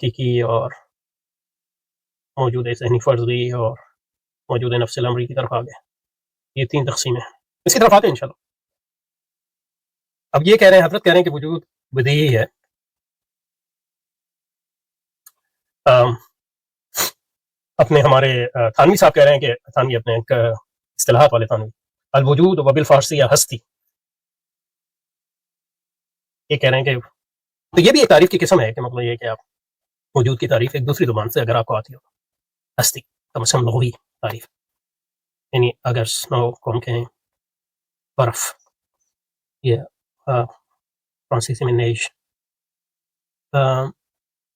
حقیقی اور موجود ذہنی فرضی اور موجود نفس الامری کی طرف آگے. یہ 3 تقسیمیں ہیں، اس کی طرف آتے ہیں انشاءاللہ. اب یہ کہہ رہے ہیں، حضرت کہہ رہے ہیں کہ وجود بدیہی ہے. اپنے ہمارے تھانوی صاحب کہہ رہے ہیں کہ تھانوی اپنے ایک اصطلاحات والے تھانوی، الوجود و بالفارسی ہستی، یہ کہہ رہے ہیں کہ تو یہ بھی ایک تعریف کی قسم ہے کہ مطلب یہ کہ آپ وجود کی تعریف ایک دوسری زبان سے اگر آپ کو آتی ہو، ہستی کم از کم لغوی تعریف، یعنی اگر سنو کو ہم کہیں برف، یہ فرانسیسی میں نیش،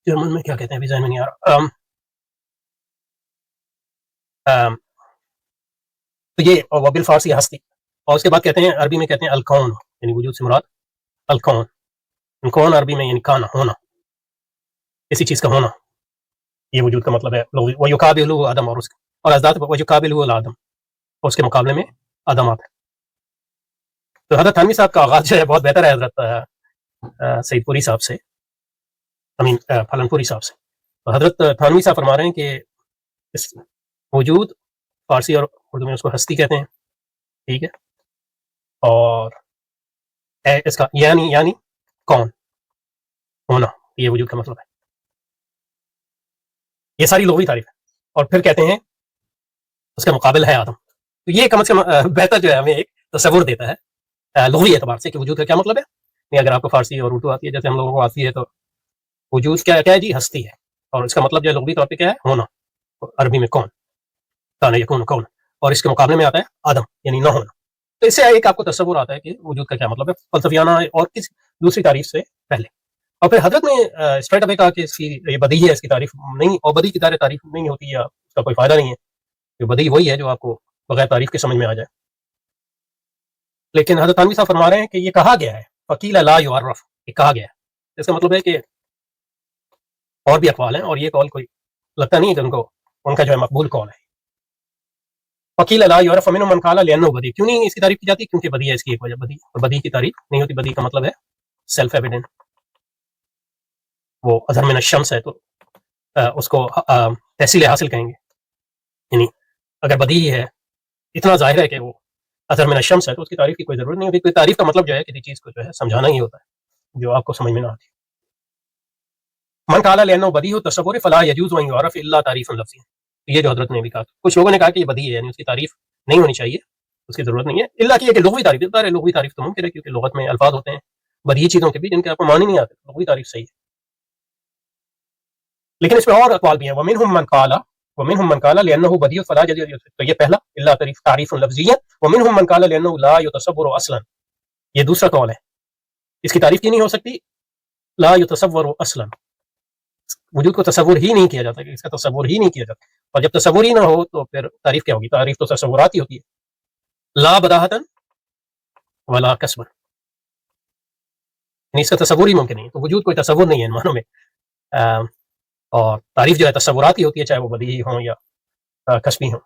جرمن میں کیا کہتے ہیں ابھی ذہن میں نہیں آ رہا. تو یہ وبل فارسی ہستی، اور اس کے بعد کہتے ہیں عربی میں کہتے ہیں الکون، یعنی وجود سے مراد الکون. کون عربی میں یعنی کانا، ہونا، کسی چیز کا ہونا، یہ وجود کا مطلب ہے. وَيُقَابِلُهُ آدم، اور ازداد وَيُقَابِلُهُ الآدم، اور اس کے مقابلے میں آدم آتا ہے. تو حضرت تھانوی صاحب کا آغاز جو ہے بہت بہتر ہے حضرت سید پوری صاحب سے، پھلن پوری صاحب سے. تو حضرت تھانوی صاحب فرما رہے ہیں کہ اس وجود فارسی اور اردو میں اس کو ہستی کہتے ہیں، ٹھیک ہے، اور اس کا یعنی کون، ہونا، یہ وجود کا مطلب ہے. یہ ساری لغوی تعریف ہے. اور پھر کہتے ہیں اس کا مقابل ہے آدم. تو یہ کم از کم بہتر جو ہے ہمیں ایک تصور دیتا ہے لغوی اعتبار سے کہ وجود کا کیا مطلب ہے. نہیں اگر آپ کو فارسی اور اردو آتی ہے جیسے ہم لوگوں کو آتی ہے تو وجود کیا ہے جی، ہستی ہے، اور اس کا مطلب جو ہے لغوی طور پہ کیا ہے، ہونا، عربی میں کون، کان یکون کون، اور اس کے مقابلے میں آتا ہے آدم یعنی نہ ہونا. تو اس سے ایک آپ کو تصور آتا ہے کہ وجود کا کیا مطلب ہے فلسفیانہ اور کسی دوسری تعریف سے پہلے. اور پھر حضرت نے اسٹریٹ اوے کہا کہ اس کی یہ بدیہی ہے، اس کی تعریف نہیں، اور بدیہی کی تعریف نہیں ہوتی یا اس کا کوئی فائدہ نہیں ہے. جو بدیہی وہی ہے جو آپ کو بغیر تعریف کے سمجھ میں آ جائے. لیکن حضرت تھانوی صاحب فرما رہے ہیں کہ یہ کہا گیا ہے فقیل لا یعرف، یہ کہا گیا ہے، اس کا مطلب ہے کہ اور بھی اقوال ہیں، اور یہ قول کوئی لگتا نہیں ہے کہ ان کا جو ہے مقبول قول ہے. فقیل لا یعرف ومنهم من قال لانه بدیع، کیوں نہیں اس کی تعریف کی جاتی؟ کیونکہ بدیع ہے، اس کی ایک وجہ بدیع، اور بدیع کی تعریف نہیں ہوتی. بدیع کا مطلب ہے سیلف ایویڈنٹ، وہ اظہر من الشمس ہے تو اس کو تحصیل حاصل کہیں گے. یعنی اگر بدیع ہے، اتنا ظاہر ہے کہ وہ اظہر من الشمس ہے تو اس کی تعریف کی کوئی ضرورت نہیں ہوتی. کوئی تعریف کا مطلب جو ہے کسی چیز کو جو ہے سمجھانا ہی ہوتا ہے جو آپ کو سمجھ میں نہ آتی. من قال لانه بدیع التصور فلا يجوز ان يعرف الا تعریف لفظی، یہ جو حضرت نے بھی کہا. کچھ لوگوں نے کہا کہ یہ بدیع ہے، یعنی اس کی تعریف نہیں ہونی چاہیے، اس کی ضرورت نہیں ہے، الا کہ لغوی تعریف ہے. لغوی تعریف تو ممکن ہے کیونکہ لغت میں الفاظ ہوتے ہیں بدیع چیزوں کے بھی جن کے آپ کو معنی نہیں آتے، لغوی تعریف صحیح ہے. لیکن اس میں اور اقوال بھی ہیں. ومنهم من قال لانه بدیع فلا يجوز، تو یہ پہلا الا تعریف لفظی ہے. ومنهم من قال لانه لا يتصور اصلا، یہ دوسرا قول ہے، اس کی تعریف کی نہیں ہو سکتی. لا يتصور اصلا، وجود کو تصور ہی نہیں کیا جاتا، کہ اس کا تصور ہی نہیں کیا جاتا. اور جب تصور ہی نہ ہو تو پھر تعریف کیا ہوگی؟ تعریف تو تصورات ہی ہوتی ہے. لا بداہتا ولا کسبا، یعنی اس کا تصور ہی ممکن نہیں ہے. تو وجود کوئی تصور نہیں ہے ان معنوں میں، اور تعریف جو ہے تصورات ہی ہوتی ہے، چاہے وہ بدیہی ہوں یا کسبی ہوں.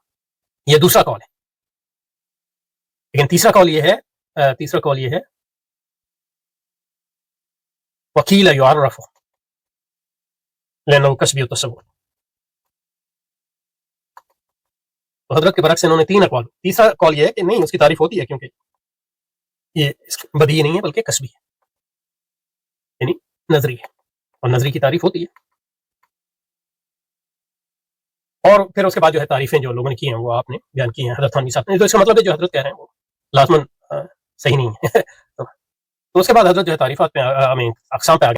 یہ دوسرا قول ہے. لیکن تیسرا قول یہ ہے وکیل یعرف لانه کسبی التصور. تو حضرت کے برعکس انہوں نے 3 اقوال. تیسرا قول یہ ہے کہ نہیں، اس کی تعریف ہوتی ہے کیونکہ یہ بدیہی نہیں ہے بلکہ کسبی ہے، یعنی نظری ہے، اور نظری کی تعریف ہوتی ہے. اور پھر اس کے بعد جو ہے تعریفیں جو لوگوں نے کی ہیں وہ آپ نے بیان کی ہیں حضرت تھانوی صاحب نے. تو اس کا مطلب ہے جو حضرت کہہ رہے ہیں وہ لازماً صحیح نہیں ہے. تو اس کے بعد حضرت جو ہے تعریفات پہ اقسام پہ آ